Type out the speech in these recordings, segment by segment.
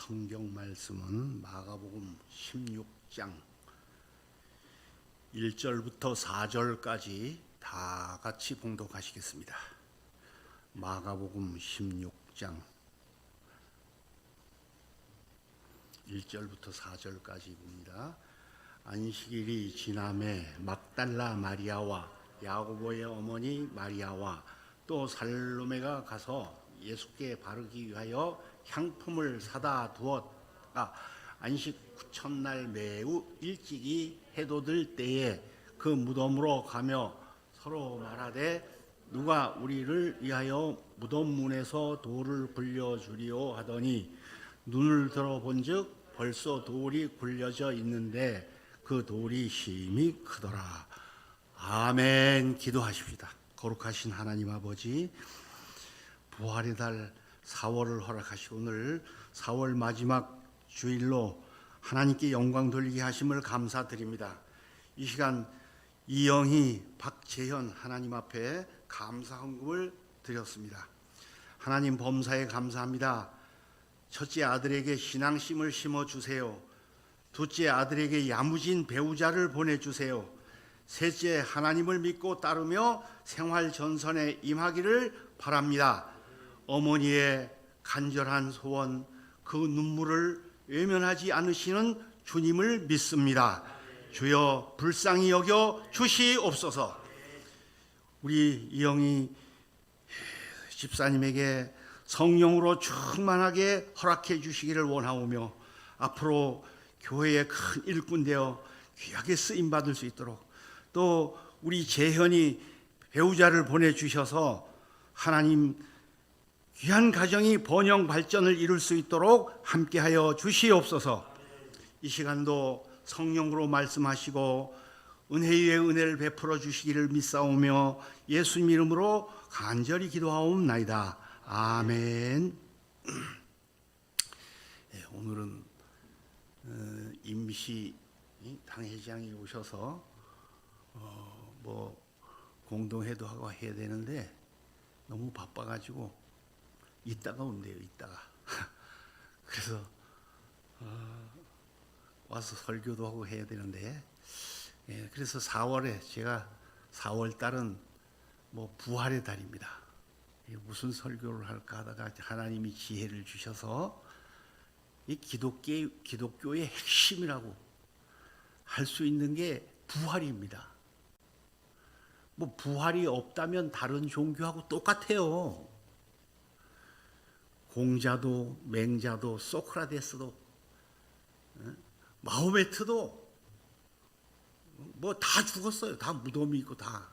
성경 말씀은 마가복음 16장 1절부터 4절까지 다 같이 봉독하시겠습니다. 마가복음 16장 1절부터 4절까지 봅니다. 안식일이 지남에 막달라 마리아와 야고보의 어머니 마리아와 또 살로메가 가서 예수께 바르기 위하여 향품을 사다 두었다. 안식 첫날 매우 일찍이 해돋을 때에 그 무덤으로 가며 서로 말하되 누가 우리를 위하여 무덤 문에서 돌을 굴려주리오 하더니 눈을 들어본즉 벌써 돌이 굴려져 있는데 그 돌이 심히 크더라. 아멘. 기도하십시다. 거룩하신 하나님 아버지, 부활의 달 4월을 허락하시고 오늘 4월 마지막 주일로 하나님께 영광 돌리게 하심을 감사드립니다. 이 시간 이영희, 박재현 하나님 앞에 감사 헌금을 드렸습니다. 하나님 범사에 감사합니다. 첫째 아들에게 신앙심을 심어주세요. 둘째 아들에게 야무진 배우자를 보내주세요. 셋째 하나님을 믿고 따르며 생활 전선에 임하기를 바랍니다. 어머니의 간절한 소원, 그 눈물을 외면하지 않으시는 주님을 믿습니다. 주여 불쌍히 여겨 주시옵소서. 우리 이영희 집사님에게 성령으로 충만하게 허락해 주시기를 원하오며 앞으로 교회의 큰 일꾼 되어 귀하게 쓰임받을 수 있도록, 또 우리 재현이 배우자를 보내주셔서 하나님 귀한 가정이 번영 발전을 이룰 수 있도록 함께하여 주시옵소서. 이 시간도 성령으로 말씀하시고 은혜 위에 은혜를 베풀어 주시기를 믿사오며 예수님 이름으로 간절히 기도하옵나이다. 아멘. 오늘은 임시 당회장이 오셔서 공동회도 하고 해야 되는데 너무 바빠가지고 이따가 온대요. 이따가. 그래서 와서 설교도 하고 해야 되는데, 그래서 4월에 제가 4월 달은 부활의 달입니다. 무슨 설교를 할까 하다가 하나님이 지혜를 주셔서 이 기독교의 핵심이라고 할 수 있는 게 부활입니다. 부활이 없다면 다른 종교하고 똑같아요. 공자도 맹자도 소크라테스도 마호메트도 다 죽었어요. 다 무덤이 있고 다.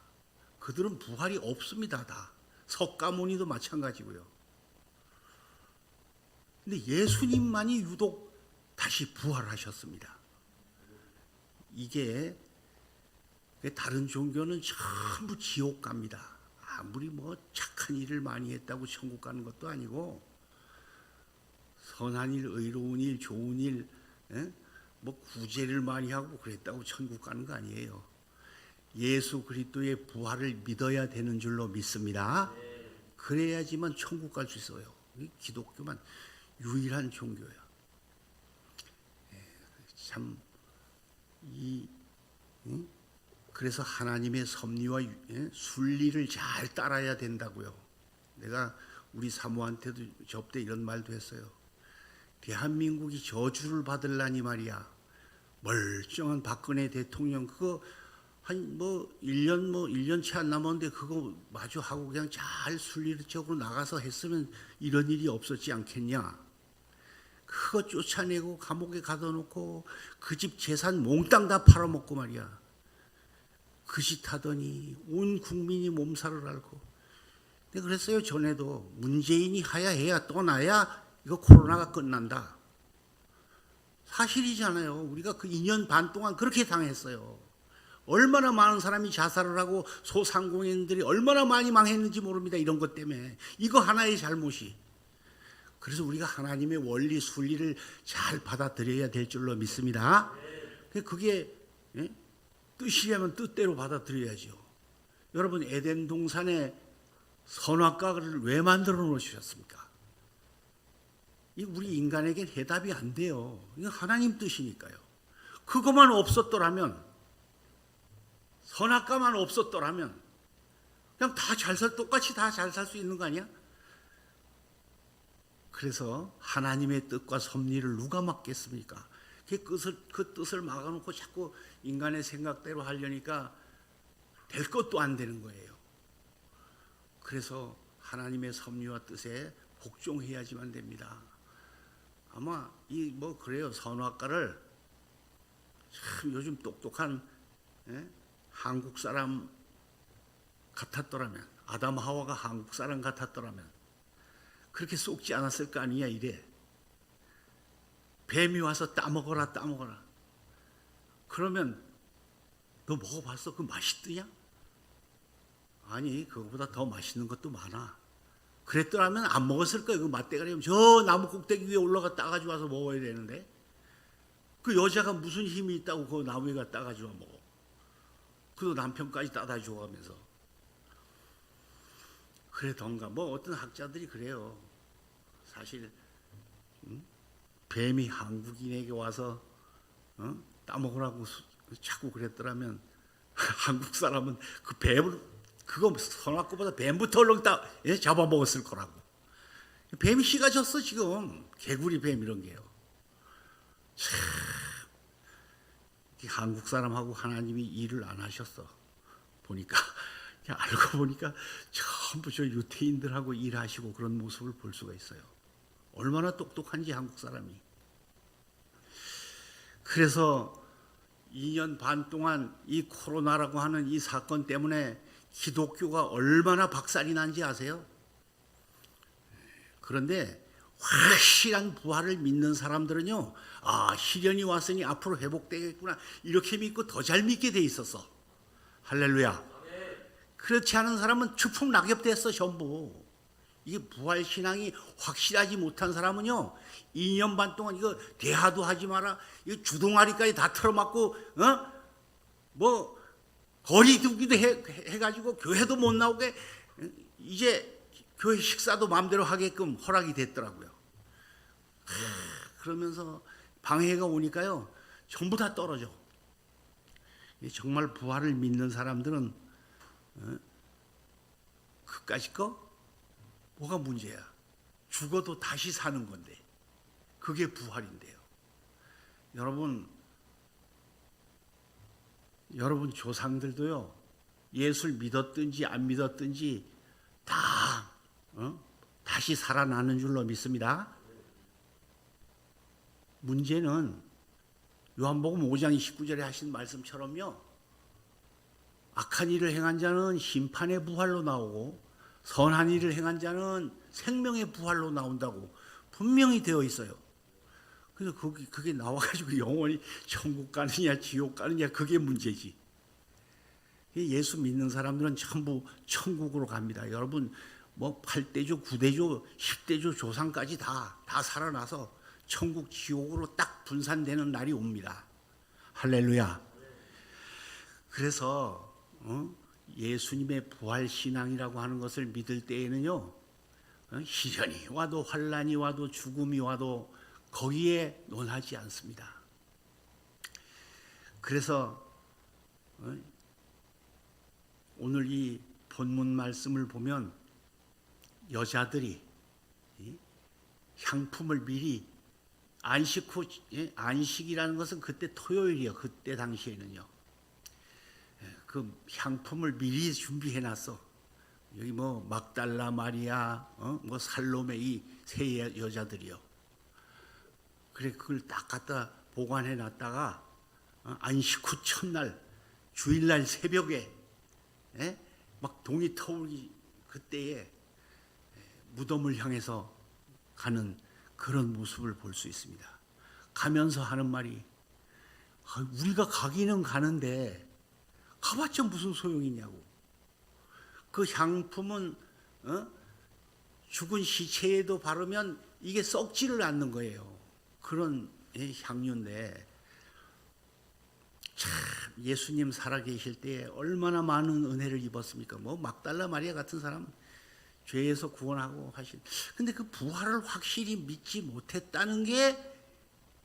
그들은 부활이 없습니다. 다. 석가모니도 마찬가지고요. 근데 예수님만이 유독 다시 부활하셨습니다. 이게 다른 종교는 전부 지옥 갑니다. 아무리 착한 일을 많이 했다고 천국 가는 것도 아니고, 선한 일, 의로운 일, 좋은 일, 구제를 많이 하고 그랬다고 천국 가는 거 아니에요. 예수 그리스도의 부활을 믿어야 되는 줄로 믿습니다. 그래야지만 천국 갈 수 있어요. 기독교만 유일한 종교예요. 참 그래서 하나님의 섭리와 순리를 잘 따라야 된다고요. 내가 우리 사모한테도 접대 이런 말도 했어요. 대한민국이 저주를 받으려니 말이야. 멀쩡한 박근혜 대통령 그거 한 1년 채 안 남았는데 그거 마주하고 그냥 잘 순리적으로 나가서 했으면 이런 일이 없었지 않겠냐. 그거 쫓아내고 감옥에 가둬놓고 그 집 재산 몽땅 다 팔아먹고 말이야. 그 짓 하더니 온 국민이 몸살을 앓고. 근데 그랬어요. 전에도 문재인이 하야해야 떠나야 이거 코로나가 끝난다. 사실이잖아요. 우리가 그 2년 반 동안 그렇게 당했어요. 얼마나 많은 사람이 자살을 하고 소상공인들이 얼마나 많이 망했는지 모릅니다. 이런 것 때문에. 이거 하나의 잘못이. 그래서 우리가 하나님의 원리, 순리를 잘 받아들여야 될 줄로 믿습니다. 그게 뜻이라면 뜻대로 받아들여야죠. 여러분, 에덴 동산에 선악과를 왜 만들어 놓으셨습니까? 이 우리 인간에겐 해답이 안 돼요. 이건 하나님 뜻이니까요. 그것만 없었더라면, 선악과만 없었더라면 그냥 똑같이 다 잘 살 수 있는 거 아니야? 그래서 하나님의 뜻과 섭리를 누가 막겠습니까? 그 뜻을 막아놓고 자꾸 인간의 생각대로 하려니까 될 것도 안 되는 거예요. 그래서 하나님의 섭리와 뜻에 복종해야지만 됩니다. 아마 그래요. 선악과를 참 요즘 똑똑한 한국 사람 같았더라면, 아담 하와가 한국 사람 같았더라면 그렇게 쏙지 않았을 거 아니냐 이래. 뱀이 와서 따먹어라. 그러면 너 먹어봤어? 그 맛있더냐? 아니, 그거보다 더 맛있는 것도 많아. 그랬더라면 안 먹었을 거예요. 그 맛대가리면 저 나무 꼭대기 위에 올라가 따가지고 와서 먹어야 되는데, 그 여자가 무슨 힘이 있다고 그 나무 위에 따가지고 먹어. 그도 남편까지 따다 줘가면서. 그래던가 어떤 학자들이 그래요. 사실 뱀이 한국인에게 와서 따먹으라고 자꾸 그랬더라면 한국 사람은 그 뱀을, 그거 선악과보다 뱀부터 얼른 잡아먹었을 거라고. 뱀이 씨가 졌어 지금. 개구리 뱀 이런 게요. 참, 한국 사람하고 하나님이 일을 안 하셨어. 보니까 알고 보니까 전부 저 유태인들하고 일하시고 그런 모습을 볼 수가 있어요. 얼마나 똑똑한지 한국 사람이. 그래서 2년 반 동안 이 코로나라고 하는 이 사건 때문에 기독교가 얼마나 박살이 난지 아세요? 그런데 확실한 부활을 믿는 사람들은요, 시련이 왔으니 앞으로 회복되겠구나 이렇게 믿고 더 잘 믿게 돼 있었어. 할렐루야. 그렇지 않은 사람은 추풍 낙엽됐어 전부. 이게 부활신앙이 확실하지 못한 사람은요, 2년 반 동안 이거 대화도 하지 마라, 이거 주둥아리까지 다 틀어맞고, 거리두기도 해가지고 교회도 못 나오게, 이제 교회 식사도 마음대로 하게끔 허락이 됐더라고요. 그러면서 방해가 오니까요, 전부 다 떨어져. 정말 부활을 믿는 사람들은 그까짓 거? 뭐가 문제야? 죽어도 다시 사는 건데. 그게 부활인데요. 여러분 조상들도요, 예수를 믿었든지 안 믿었든지 다 다시 살아나는 줄로 믿습니다. 문제는 요한복음 5장 29절에 하신 말씀처럼요, 악한 일을 행한 자는 심판의 부활로 나오고 선한 일을 행한 자는 생명의 부활로 나온다고 분명히 되어 있어요. 그래서 그게 나와가지고 영원히 천국 가느냐 지옥 가느냐 그게 문제지. 예수 믿는 사람들은 전부 천국으로 갑니다. 여러분 8대조 9대조 10대조 조상까지 다 살아나서 천국 지옥으로 딱 분산되는 날이 옵니다. 할렐루야. 그래서 예수님의 부활신앙이라고 하는 것을 믿을 때에는요, 시련이 와도 환난이 와도 죽음이 와도 거기에 논하지 않습니다. 그래서 오늘 이 본문 말씀을 보면 여자들이 향품을 미리 안식 후, 안식이라는 것은 그때 토요일이요. 그때 당시에는요. 그 향품을 미리 준비해 놨어. 여기 막달라 마리아, 살로메 이 세 여자들이요. 그래 그걸 딱 갖다 보관해 놨다가 안식 후 첫날 주일날 새벽에 막 동이 터오르기 그때에 무덤을 향해서 가는 그런 모습을 볼 수 있습니다. 가면서 하는 말이, 우리가 가기는 가는데 가봤자 무슨 소용이냐고. 그 향품은 죽은 시체에도 바르면 이게 썩지를 않는 거예요. 그런 향유인데, 참 예수님 살아계실 때에 얼마나 많은 은혜를 입었습니까? 막달라 마리아 같은 사람 죄에서 구원하고 하신. 근데 그 부활을 확실히 믿지 못했다는 게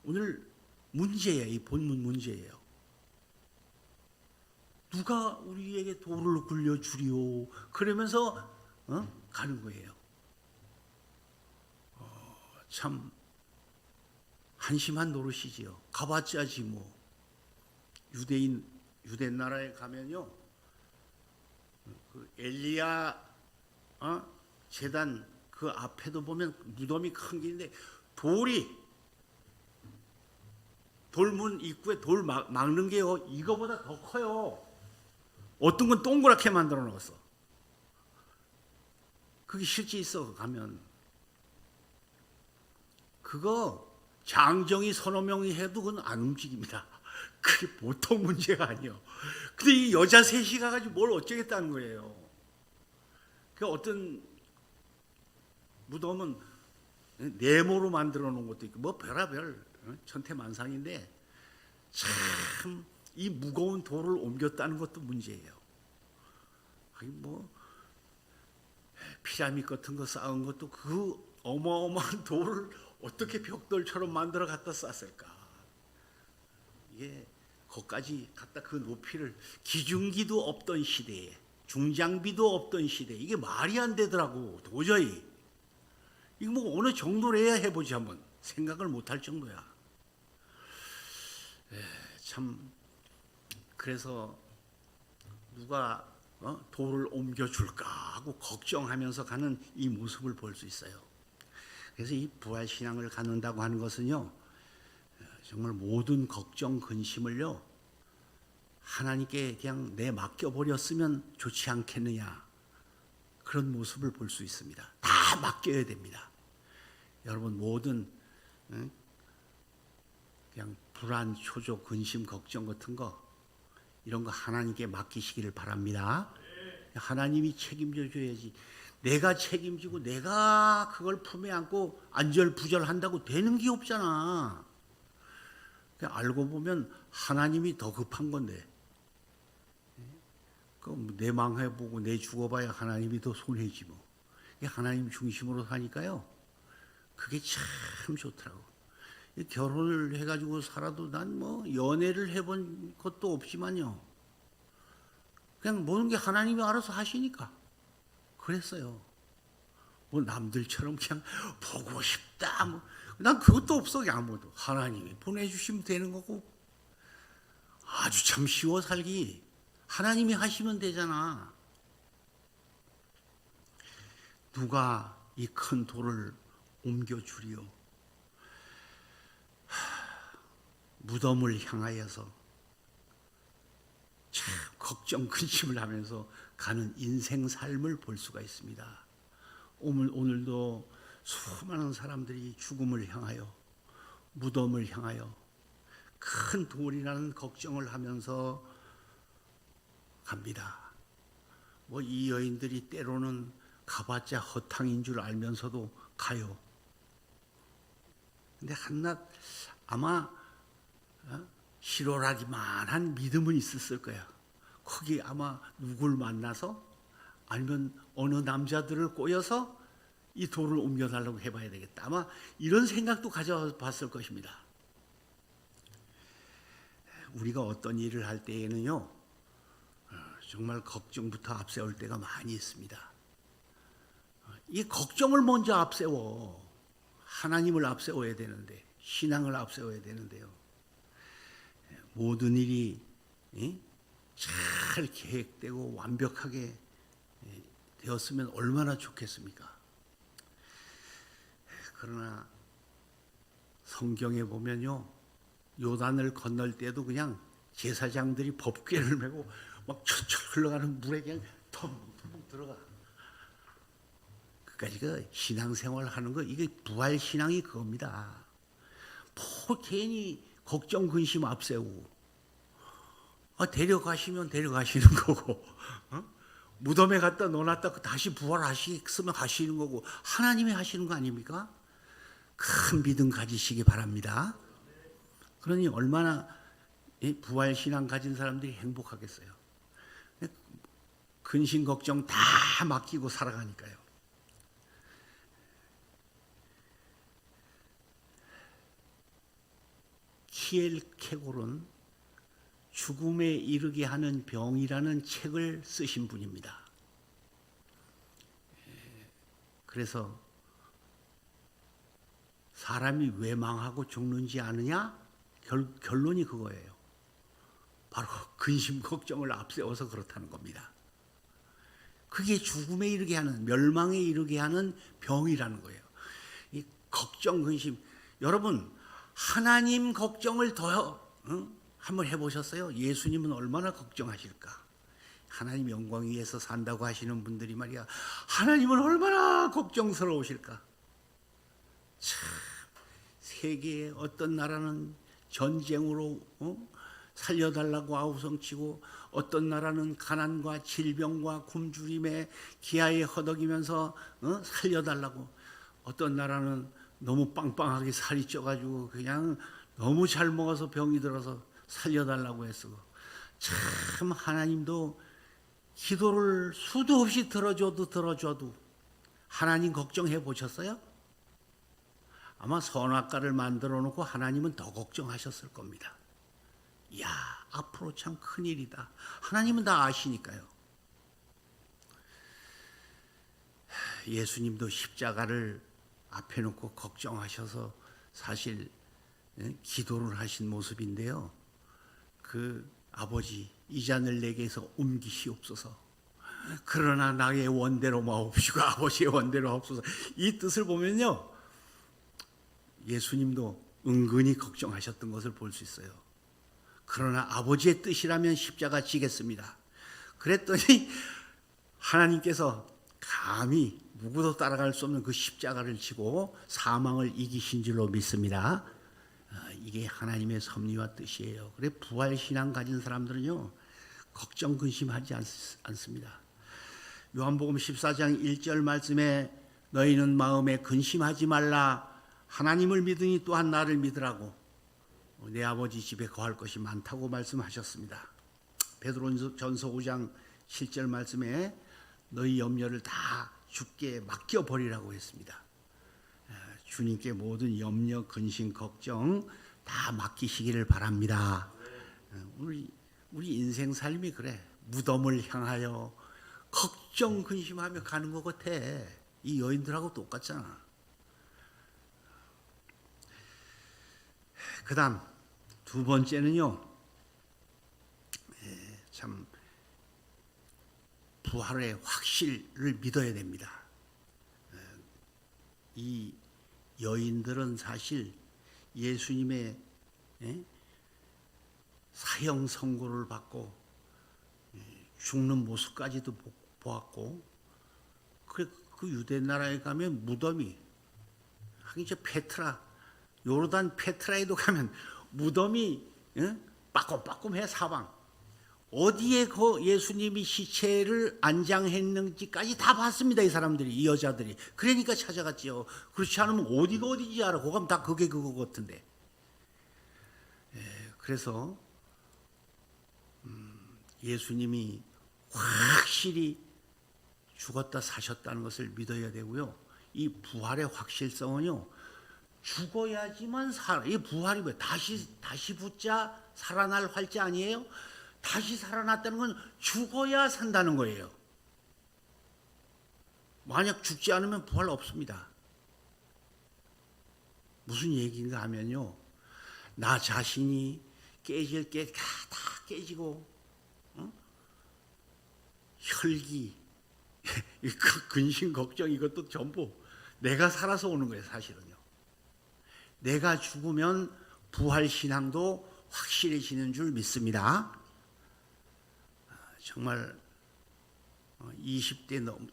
오늘 문제예요. 이 본문 문제예요. 누가 우리에게 돌을 굴려주리오 그러면서 가는 거예요. 참 한심한 노릇이지요. 가봤자지 뭐. 유대 나라에 가면요, 그 엘리야 제단 그 앞에도 보면 무덤이 큰 게 있는데 돌문 입구에 돌 막는 게요 이거보다 더 커요. 어떤 건 동그랗게 만들어 놓았어. 그게 실제 있어. 가면 그거 장정이 서너 명이 해도 그건 안 움직입니다. 그게 보통 문제가 아니에요. 근데 이 여자 셋이 가가지고 뭘 어쩌겠다는 거예요. 그 어떤 무덤은 네모로 만들어 놓은 것도 있고 뭐 별의별 천태만상인데 참 이 무거운 돌을 옮겼다는 것도 문제예요. 뭐 피라미드 같은 거 쌓은 것도 그 어마어마한 돌을 어떻게 벽돌처럼 만들어 갖다 쌌을까. 이게 거기까지 갖다 그 높이를, 기중기도 없던 시대에, 중장비도 없던 시대에 이게 말이 안 되더라고. 도저히 이거 뭐 어느 정도로 해야 해보지 한번 생각을 못할 정도야. 참 그래서 누가 돌을 옮겨줄까 하고 걱정하면서 가는 이 모습을 볼 수 있어요. 그래서 이 부활신앙을 갖는다고 하는 것은요, 정말 모든 걱정, 근심을요 하나님께 그냥 맡겨버렸으면 좋지 않겠느냐, 그런 모습을 볼 수 있습니다. 다 맡겨야 됩니다. 여러분 모든 그냥 불안, 초조, 근심, 걱정 같은 거 이런 거 하나님께 맡기시기를 바랍니다. 하나님이 책임져 줘야지. 내가 책임지고 내가 그걸 품에 안고 안절부절한다고 되는 게 없잖아. 알고 보면 하나님이 더 급한 건데, 내 망해보고 내 죽어봐야 하나님이 더 손해지 뭐. 하나님 중심으로 사니까요 그게 참 좋더라고. 결혼을 해가지고 살아도 난 뭐 연애를 해본 것도 없지만요, 그냥 모든 게 하나님이 알아서 하시니까 그랬어요. 뭐 남들처럼 그냥 보고 싶다 뭐, 난 그것도 없어. 아무도 하나님이 보내주시면 되는 거고, 아주 참 쉬워 살기. 하나님이 하시면 되잖아. 누가 이 큰 돌을 옮겨주리요. 무덤을 향하여서 참 걱정 근심을 하면서 가는 인생 삶을 볼 수가 있습니다. 오늘도 수많은 사람들이 죽음을 향하여, 무덤을 향하여 큰 돌이라는 걱정을 하면서 갑니다. 뭐 이 여인들이 때로는 가봤자 허탕인 줄 알면서도 가요. 근데 한낱 아마 실오라기만한 믿음은 있었을 거야. 거기 아마 누굴 만나서 아니면 어느 남자들을 꼬여서 이 돌을 옮겨달라고 해봐야 되겠다. 아마 이런 생각도 가져봤을 것입니다. 우리가 어떤 일을 할 때에는요, 정말 걱정부터 앞세울 때가 많이 있습니다. 이 걱정을 먼저 앞세워. 하나님을 앞세워야 되는데, 신앙을 앞세워야 되는데요. 모든 일이 잘 계획되고 완벽하게 되었으면 얼마나 좋겠습니까? 그러나 성경에 보면요, 요단을 건널 때도 그냥 제사장들이 법궤를 메고 막 철철 흘러가는 물에 그냥 텅텅 들어가. 그까지 그 신앙생활 하는 거, 이게 부활 신앙이 그겁니다. 뭐 괜히 걱정 근심 앞세우고, 데려가시면 데려가시는 거고, 무덤에 갖다 넣어놨다 다시 부활하시면 하시는 거고, 하나님이 하시는 거 아닙니까? 큰 믿음 가지시기 바랍니다. 그러니 얼마나 부활 신앙 가진 사람들이 행복하겠어요. 근심 걱정 다 맡기고 살아가니까요. T.L. 캐골은 죽음에 이르게 하는 병이라는 책을 쓰신 분입니다. 그래서 사람이 왜 망하고 죽는지 아느냐? 결론이 그거예요. 바로 근심 걱정을 앞세워서 그렇다는 겁니다. 그게 죽음에 이르게 하는, 멸망에 이르게 하는 병이라는 거예요. 이 걱정, 근심. 여러분, 하나님 걱정을 더 한번 해보셨어요? 예수님은 얼마나 걱정하실까? 하나님 영광 위에서 산다고 하시는 분들이 말이야, 하나님은 얼마나 걱정스러우실까? 참, 세계의 어떤 나라는 전쟁으로 살려달라고 아우성치고, 어떤 나라는 가난과 질병과 굶주림에 기아에 허덕이면서 살려달라고, 어떤 나라는 너무 빵빵하게 살이 쪄가지고 그냥 너무 잘 먹어서 병이 들어서 살려달라고 했어. 참 하나님도 기도를 수도 없이 들어줘도 하나님 걱정해 보셨어요? 아마 선악과를 만들어 놓고 하나님은 더 걱정하셨을 겁니다. 이야, 앞으로 참 큰일이다. 하나님은 다 아시니까요. 예수님도 십자가를 앞에 놓고 걱정하셔서 사실 기도를 하신 모습인데요. 그 아버지, 이 잔을 내게서 옮기시옵소서. 그러나 나의 원대로 마옵시고 아버지의 원대로 하옵소서. 이 뜻을 보면요, 예수님도 은근히 걱정하셨던 것을 볼 수 있어요. 그러나 아버지의 뜻이라면 십자가 지겠습니다. 그랬더니 하나님께서 감히 누구도 따라갈 수 없는 그 십자가를 지고 사망을 이기신 줄로 믿습니다. 이게 하나님의 섭리와 뜻이에요. 그래 부활신앙 가진 사람들은요, 걱정 근심하지 않습니다. 요한복음 14장 1절 말씀에 너희는 마음에 근심하지 말라. 하나님을 믿으니 또한 나를 믿으라고. 내 아버지 집에 거할 것이 많다고 말씀하셨습니다. 베드로전서 5장 7절 말씀에 너희 염려를 다 주께 맡겨버리라고 했습니다. 주님께 모든 염려, 근심, 걱정 다 맡기시기를 바랍니다. 우리 인생 삶이 그래. 무덤을 향하여 걱정, 근심하며 가는 것 같아. 이 여인들하고 똑같잖아. 그 다음 두 번째는요, 참 부활의 확실을 믿어야 됩니다. 이 여인들은 사실 예수님의 사형 선고를 받고 죽는 모습까지도 보았고, 그 유대 나라에 가면 무덤이, 하긴 저 요르단 페트라에도 가면 무덤이 빠꼼빠꼼해. 사방 어디에 그 예수님이 시체를 안장했는지까지 다 봤습니다. 이 사람들이, 이 여자들이. 그러니까 찾아갔지요. 그렇지 않으면 어디가 어디지 알아. 거기 가면 다 그게 그거 같은데. 그래서 예수님이 확실히 죽었다 사셨다는 것을 믿어야 되고요. 이 부활의 확실성은요, 죽어야지만 살아. 이 부활이 왜 다시 붙자 살아날 활자 아니에요? 다시 살아났다는 건 죽어야 산다는 거예요. 만약 죽지 않으면 부활 없습니다. 무슨 얘기인가 하면요, 나 자신이 깨질 게 다 깨지고, 혈기, 근심, 걱정, 이것도 전부 내가 살아서 오는 거예요. 사실은요, 내가 죽으면 부활신앙도 확실해지는 줄 믿습니다. 정말 20대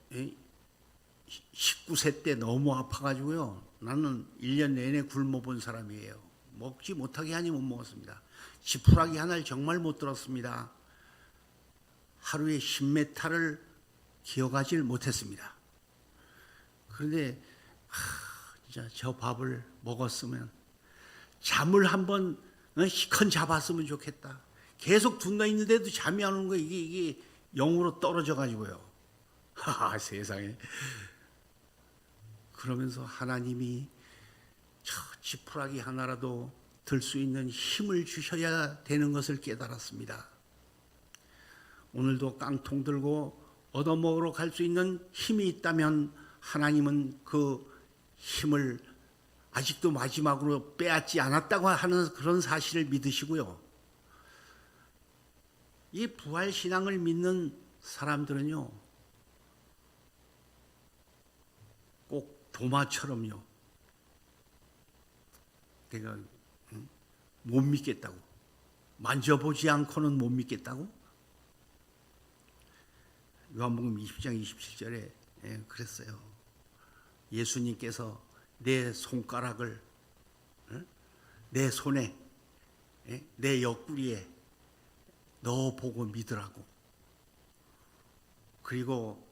19세 때 너무 아파가지고요, 나는 1년 내내 굶어본 사람이에요. 먹지 못하게 하니 못 먹었습니다. 지푸라기 하나를 정말 못 들었습니다. 하루에 10m를 기어가질 못했습니다. 그런데 진짜 저 밥을 먹었으면 잠을 한번 시컨 잡았으면 좋겠다. 계속 둔다 있는데도 잠이 안 오는 거, 이게 영으로 떨어져 가지고요. 세상에. 그러면서 하나님이 저 지푸라기 하나라도 들 수 있는 힘을 주셔야 되는 것을 깨달았습니다. 오늘도 깡통 들고 얻어먹으러 갈 수 있는 힘이 있다면 하나님은 그 힘을 아직도 마지막으로 빼앗지 않았다고 하는 그런 사실을 믿으시고요. 이 부활신앙을 믿는 사람들은요, 꼭 도마처럼요, 내가 못 믿겠다고, 만져보지 않고는 못 믿겠다고. 요한복음 20장 27절에 그랬어요. 예수님께서 내 손가락을 내 손에 내 옆구리에 넣어보고 믿으라고. 그리고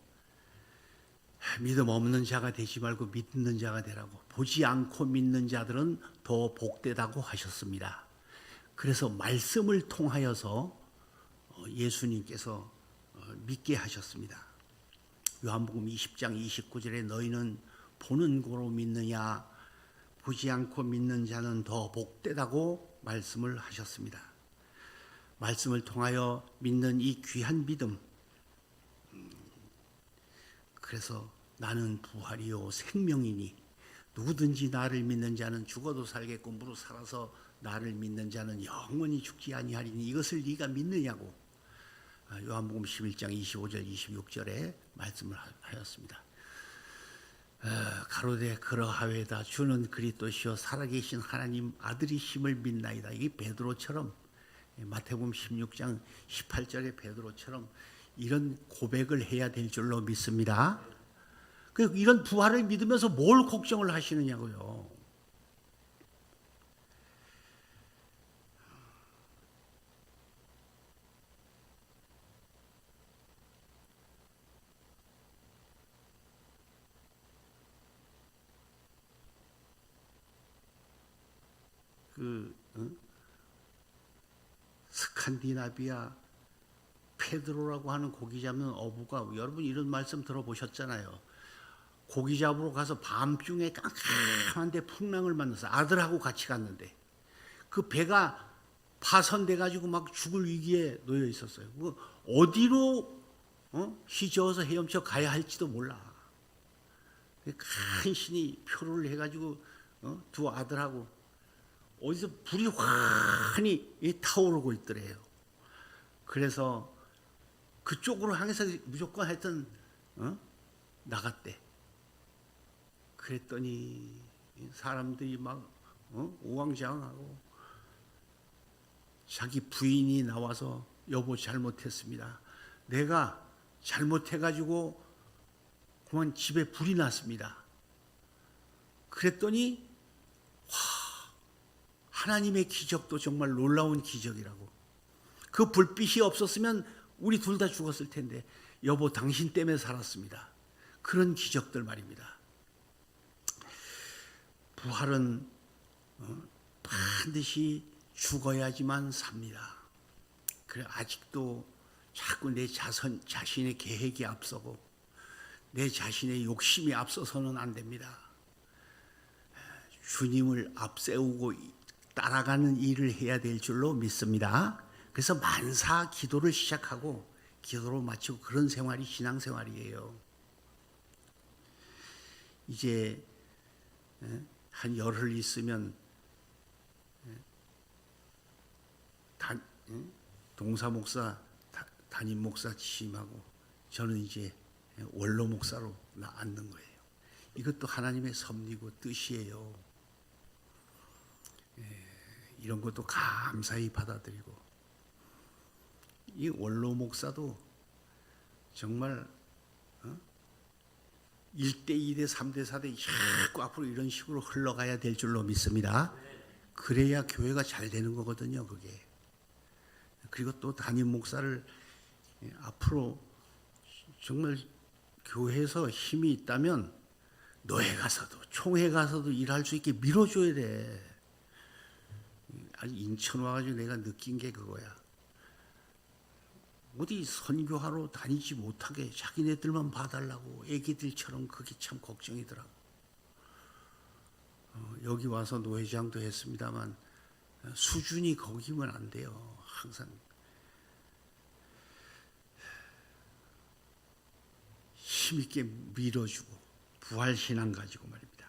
믿음 없는 자가 되지 말고 믿는 자가 되라고. 보지 않고 믿는 자들은 더 복되다고 하셨습니다. 그래서 말씀을 통하여서 예수님께서 믿게 하셨습니다. 요한복음 20장 29절에 너희는 보는 고로 믿느냐, 보지 않고 믿는 자는 더 복되다고 말씀을 하셨습니다. 말씀을 통하여 믿는 이 귀한 믿음, 그래서 나는 부활이요 생명이니 누구든지 나를 믿는 자는 죽어도 살겠고 무릇 살아서 나를 믿는 자는 영원히 죽지 아니하리니 이것을 네가 믿느냐고 요한복음 11장 25절 26절에 말씀을 하였습니다. 가로되 그러하외다 주는 그리스도시요 살아계신 하나님 아들이심을 믿나이다. 이게 베드로처럼 마태복음 16장 18절의 베드로처럼 이런 고백을 해야 될 줄로 믿습니다. 이런 부활을 믿으면서 뭘 걱정을 하시느냐고요. 스칸디나비아 페드로라고 하는 고기 잡는 어부가, 여러분 이런 말씀 들어보셨잖아요. 고기 잡으러 가서 밤중에 깜깜한데 풍랑을 만나서 아들하고 같이 갔는데 그 배가 파손돼 가지고 막 죽을 위기에 놓여 있었어요. 어디로 휘저어서 헤엄쳐 가야 할지도 몰라. 간신히 표를 해가지고 두 아들하고 어디서 불이 환히 타오르고 있더래요. 그래서 그쪽으로 향해서 무조건 하여튼 나갔대. 그랬더니 사람들이 막 우왕좌왕하고 자기 부인이 나와서 여보 잘못했습니다. 내가 잘못해가지고 그만 집에 불이 났습니다. 그랬더니 하나님의 기적도 정말 놀라운 기적이라고. 그 불빛이 없었으면 우리 둘 다 죽었을 텐데 여보 당신 때문에 살았습니다. 그런 기적들 말입니다. 부활은 반드시 죽어야지만 삽니다. 그래 아직도 자꾸 내 자신의 계획이 앞서고 내 자신의 욕심이 앞서서는 안 됩니다. 주님을 앞세우고 따라가는 일을 해야 될 줄로 믿습니다. 그래서 만사 기도를 시작하고 기도로 마치고 그런 생활이 신앙생활이에요. 이제 한 열흘 있으면 동사 목사, 담임 목사 취임하고 저는 이제 원로 목사로 앉는 거예요. 이것도 하나님의 섭리고 뜻이에요. 이런 것도 감사히 받아들이고, 이 원로 목사도 정말 1대, 2대, 3대, 4대 자꾸 앞으로 이런 식으로 흘러가야 될 줄로 믿습니다. 그래야 교회가 잘 되는 거거든요, 그게. 그리고 또 담임 목사를 앞으로 정말 교회에서 힘이 있다면 노회 가서도 총회 가서도 일할 수 있게 밀어줘야 돼. 아니 인천 와가지고 내가 느낀 게 그거야. 어디 선교하러 다니지 못하게 자기네들만 봐달라고 애기들처럼 그게 참 걱정이더라고. 여기 와서 노회장도 했습니다만 수준이 거기면 안 돼요. 항상 힘있게 밀어주고 부활신앙 가지고 말입니다.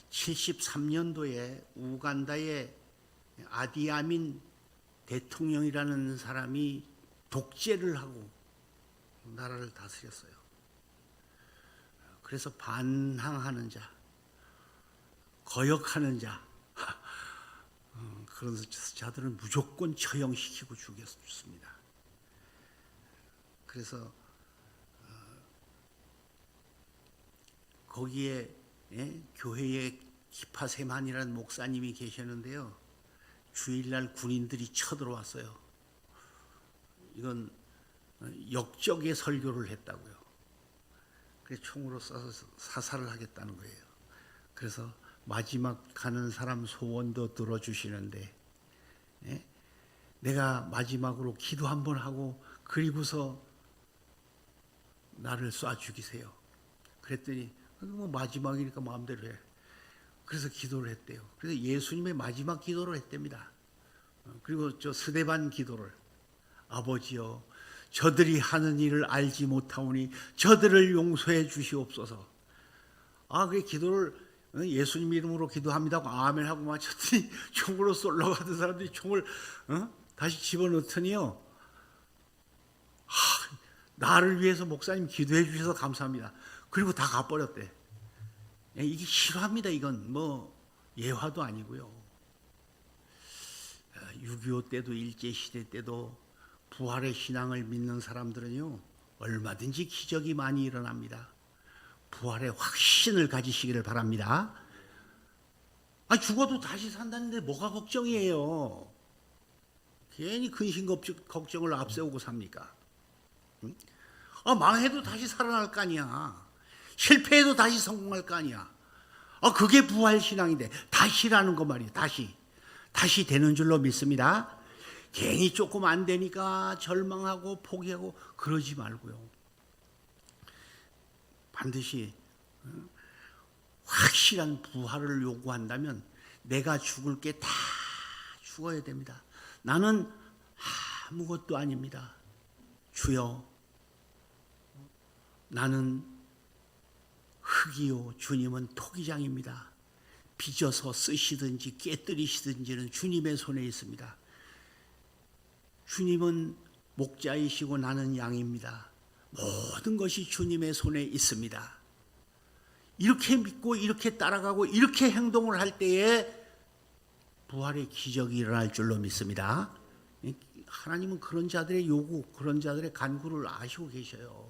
73년도에 우간다의 아디아민 대통령이라는 사람이 독재를 하고 나라를 다스렸어요. 그래서 반항하는 자, 거역하는 자, 그런 자들은 무조건 처형시키고 죽였습니다. 그래서 거기에 교회에 기파세만이라는 목사님이 계셨는데요. 주일날 군인들이 쳐들어왔어요. 이건 역적의 설교를 했다고요. 그래서 총으로 쏴서 사살을 하겠다는 거예요. 그래서 마지막 가는 사람 소원도 들어주시는데 내가 마지막으로 기도 한번 하고 그리고서 나를 쏴 죽이세요. 그랬더니 뭐 마지막이니까 마음대로 해. 그래서 기도를 했대요. 그래서 예수님의 마지막 기도를 했답니다. 그리고 저 스데반 기도를, 아버지여 저들이 하는 일을 알지 못하오니 저들을 용서해 주시옵소서. 그 기도를 예수님 이름으로 기도합니다 하고 아멘 하고 마쳤더니 총으로 쏠러 가던 사람들이 총을 다시 집어넣더니요. 나를 위해서 목사님 기도해 주셔서 감사합니다. 그리고 다 가버렸대. 이게 실화입니다. 이건 뭐 예화도 아니고요. 6.25 때도 일제시대 때도 부활의 신앙을 믿는 사람들은요 얼마든지 기적이 많이 일어납니다. 부활의 확신을 가지시기를 바랍니다. 죽어도 다시 산다는데 뭐가 걱정이에요? 괜히 근심 걱정을 앞세우고 삽니까? 망해도 다시 살아날 거 아니야. 실패해도 다시 성공할 거 아니야. 그게 부활신앙인데 다시라는 거 말이에요. 다시 되는 줄로 믿습니다. 괜히 조금 안 되니까 절망하고 포기하고 그러지 말고요. 반드시 확실한 부활을 요구한다면 내가 죽을 게 다 죽어야 됩니다. 나는 아무것도 아닙니다. 주여 나는 흙이요 주님은 토기장입니다. 빚어서 쓰시든지 깨뜨리시든지는 주님의 손에 있습니다. 주님은 목자이시고 나는 양입니다. 모든 것이 주님의 손에 있습니다. 이렇게 믿고 이렇게 따라가고 이렇게 행동을 할 때에 부활의 기적이 일어날 줄로 믿습니다. 하나님은 그런 자들의 요구, 그런 자들의 간구를 아시고 계셔요.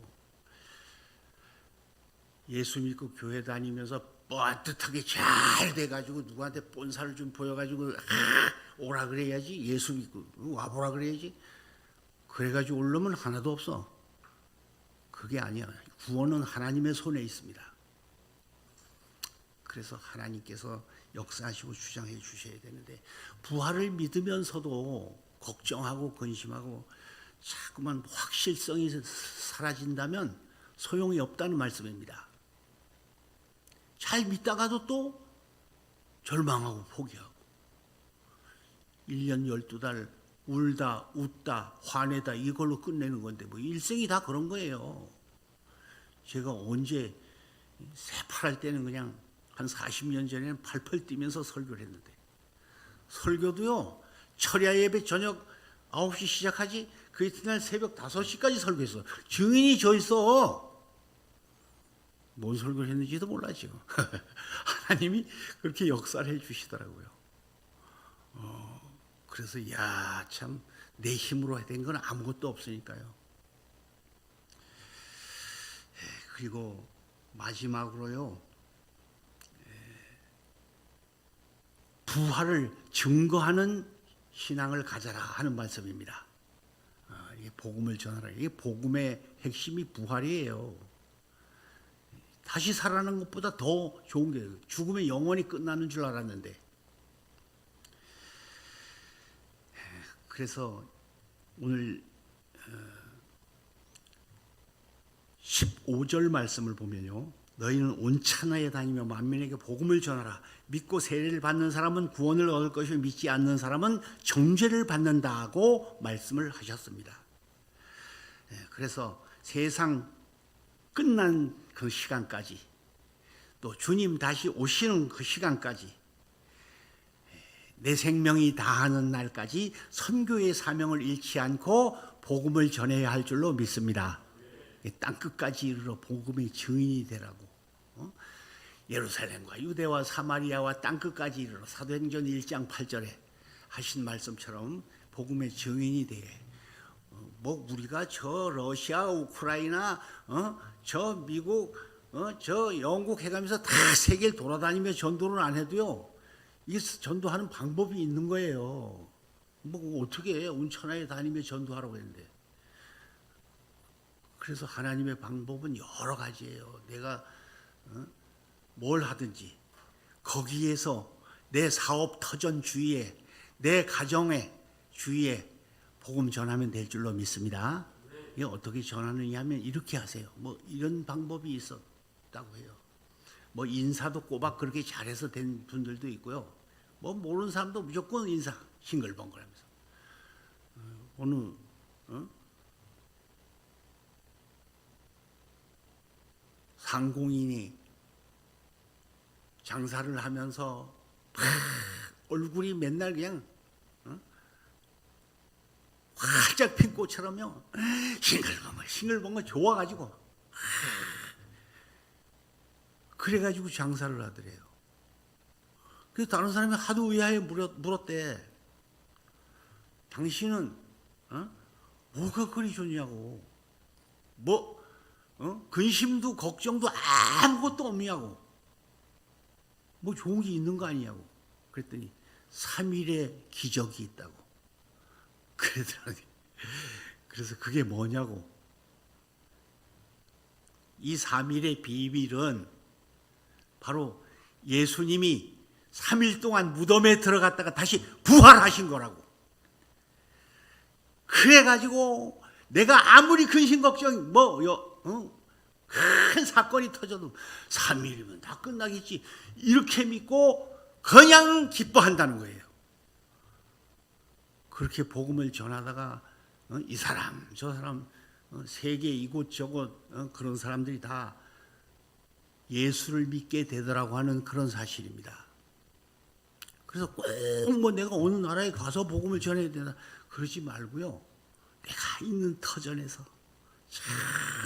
예수 믿고 교회 다니면서 뻣듯하게 잘 돼가지고 누구한테 본사를 좀 보여가지고 오라 그래야지. 예수 믿고 와보라 그래야지. 그래가지고 오려면 하나도 없어. 그게 아니야. 구원은 하나님의 손에 있습니다. 그래서 하나님께서 역사하시고 주장해 주셔야 되는데 부활을 믿으면서도 걱정하고 근심하고 자꾸만 확실성이 사라진다면 소용이 없다는 말씀입니다. 잘 믿다가도 또 절망하고 포기하고 1년 12달 울다 웃다 화내다 이걸로 끝내는 건데 뭐 일생이 다 그런 거예요. 제가 언제 새파랄 때는 그냥 한 40년 전에는 팔팔 뛰면서 설교를 했는데 설교도요 철야 예배 저녁 9시 시작하지 그 이튿날 새벽 5시까지 설교했어. 증인이 저 있어. 뭔 설교를 했는지도 몰라죠. 하나님이 그렇게 역사를 해 주시더라고요. 그래서 참 내 힘으로 된 건 아무것도 없으니까요. 그리고 마지막으로요. 부활을 증거하는 신앙을 가져라 하는 말씀입니다. 이게 복음을 전하라. 이게 복음의 핵심이 부활이에요. 다시 살아나는 것보다 더 좋은 게 죽으면 영원히 끝나는 줄 알았는데 그래서 오늘 15절 말씀을 보면요. 너희는 온 천하에 다니며 만민에게 복음을 전하라. 믿고 세례를 받는 사람은 구원을 얻을 것이요 믿지 않는 사람은 정죄를 받는다고 말씀을 하셨습니다. 그래서 세상 끝난 그 시간까지, 또 주님 다시 오시는 그 시간까지, 내 생명이 다하는 날까지 선교의 사명을 잃지 않고 복음을 전해야 할 줄로 믿습니다. 땅 끝까지 이르러 복음의 증인이 되라고. 예루살렘과 유대와 사마리아와 땅 끝까지 이르러 사도행전 1장 8절에 하신 말씀처럼 복음의 증인이 돼. 뭐 우리가 저 러시아, 우크라이나, 저 미국, 저 영국 해가면서 다 세계를 돌아다니며 전도를 안 해도요, 이게 전도하는 방법이 있는 거예요. 뭐 어떻게 온 천하에 다니며 전도하라고 했는데. 그래서 하나님의 방법은 여러 가지예요. 내가 뭘 하든지 거기에서 내 사업 터전 주위에, 내 가정의 주위에 복음 전하면 될 줄로 믿습니다. 이게 어떻게 전하느냐 하면 이렇게 하세요. 뭐 이런 방법이 있었다고 해요. 뭐 인사도 꼬박 그렇게 잘해서 된 분들도 있고요. 뭐 모르는 사람도 무조건 인사 싱글벙글하면서 어느 상공인이 장사를 하면서 얼굴이 맨날 그냥 활짝 핀 꽃처럼요, 싱글벙글 좋아가지고 그래가지고 장사를 하더래요. 그래서 다른 사람이 하도 의아해 물었대. 당신은 뭐가 그리 좋냐고, 뭐 근심도 걱정도 아무것도 없냐고, 뭐 좋은 게 있는 거 아니냐고. 그랬더니 3일의 기적이 있다고 그러더라고요. 그래서 그게 뭐냐고, 이 3일의 비밀은 바로 예수님이 3일 동안 무덤에 들어갔다가 다시 부활하신 거라고. 그래가지고 내가 아무리 근심 걱정 큰 사건이 터져도 3일이면 다 끝나겠지 이렇게 믿고 그냥 기뻐한다는 거예요. 그렇게 복음을 전하다가 이 사람 저 사람 세계 이곳저곳 그런 사람들이 다 예수를 믿게 되더라고 하는 그런 사실입니다. 그래서 꼭 뭐 내가 어느 나라에 가서 복음을 전해야 되나 그러지 말고요, 내가 있는 터전에서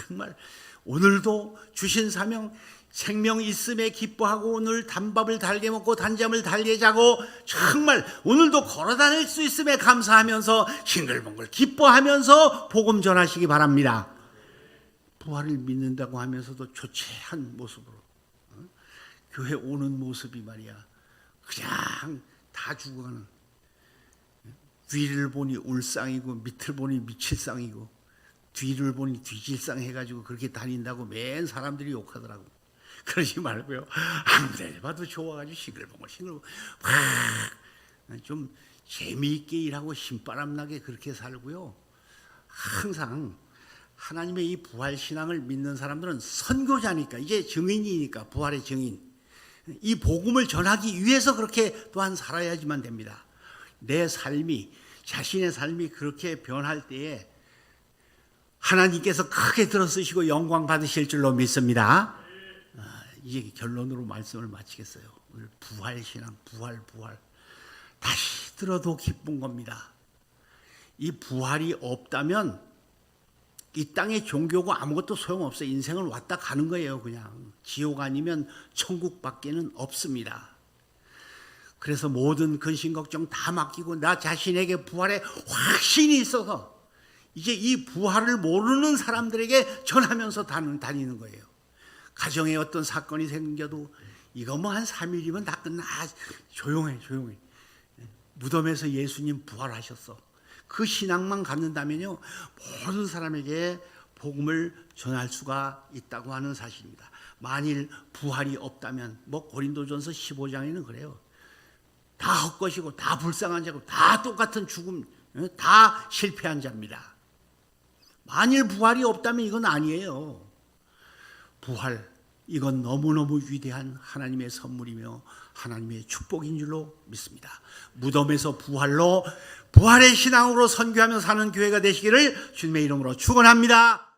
정말 오늘도 주신 사명, 생명 있음에 기뻐하고 오늘 단밥을 달게 먹고 단잠을 달게 자고 정말 오늘도 걸어다닐 수 있음에 감사하면서 싱글벙글 기뻐하면서 복음 전하시기 바랍니다. 부활을 믿는다고 하면서도 조체한 모습으로 교회 오는 모습이 말이야, 그냥 다 죽어가는, 위를 보니 울상이고 밑을 보니 미칠상이고 뒤를 보니 뒤질상 해가지고 그렇게 다닌다고 맨 사람들이 욕하더라고. 그러지 말고요, 아무데나 봐도 좋아가지고 싱글벙글 좀 재미있게 일하고 신바람나게 그렇게 살고요. 항상 하나님의 이 부활신앙을 믿는 사람들은 선교자니까, 이제 증인이니까, 부활의 증인, 이 복음을 전하기 위해서 그렇게 또한 살아야지만 됩니다. 내 삶이, 자신의 삶이 그렇게 변할 때에 하나님께서 크게 들어쓰시고 영광 받으실 줄로 믿습니다. 이제 결론으로 말씀을 마치겠어요. 오늘 부활신앙, 부활. 다시 들어도 기쁜 겁니다. 이 부활이 없다면 이 땅의 종교가 아무것도 소용없어요. 인생은 왔다 가는 거예요. 그냥 지옥 아니면 천국밖에는 없습니다. 그래서 모든 근심 걱정 다 맡기고 나 자신에게 부활의 확신이 있어서 이제 이 부활을 모르는 사람들에게 전하면서 다니는 거예요. 가정에 어떤 사건이 생겨도 이거 뭐 한 3일이면 다 끝나. 조용해. 무덤에서 예수님 부활하셨어. 그 신앙만 갖는다면요, 모든 사람에게 복음을 전할 수가 있다고 하는 사실입니다. 만일 부활이 없다면, 뭐 고린도전서 15장에는 그래요. 다 헛것이고 다 불쌍한 자고 다 똑같은 죽음, 다 실패한 자입니다. 만일 부활이 없다면 이건 아니에요. 부활, 이건 너무너무 위대한 하나님의 선물이며 하나님의 축복인 줄로 믿습니다. 무덤에서 부활로 부활의 신앙으로 선교하며 사는 교회가 되시기를 주님의 이름으로 축원합니다.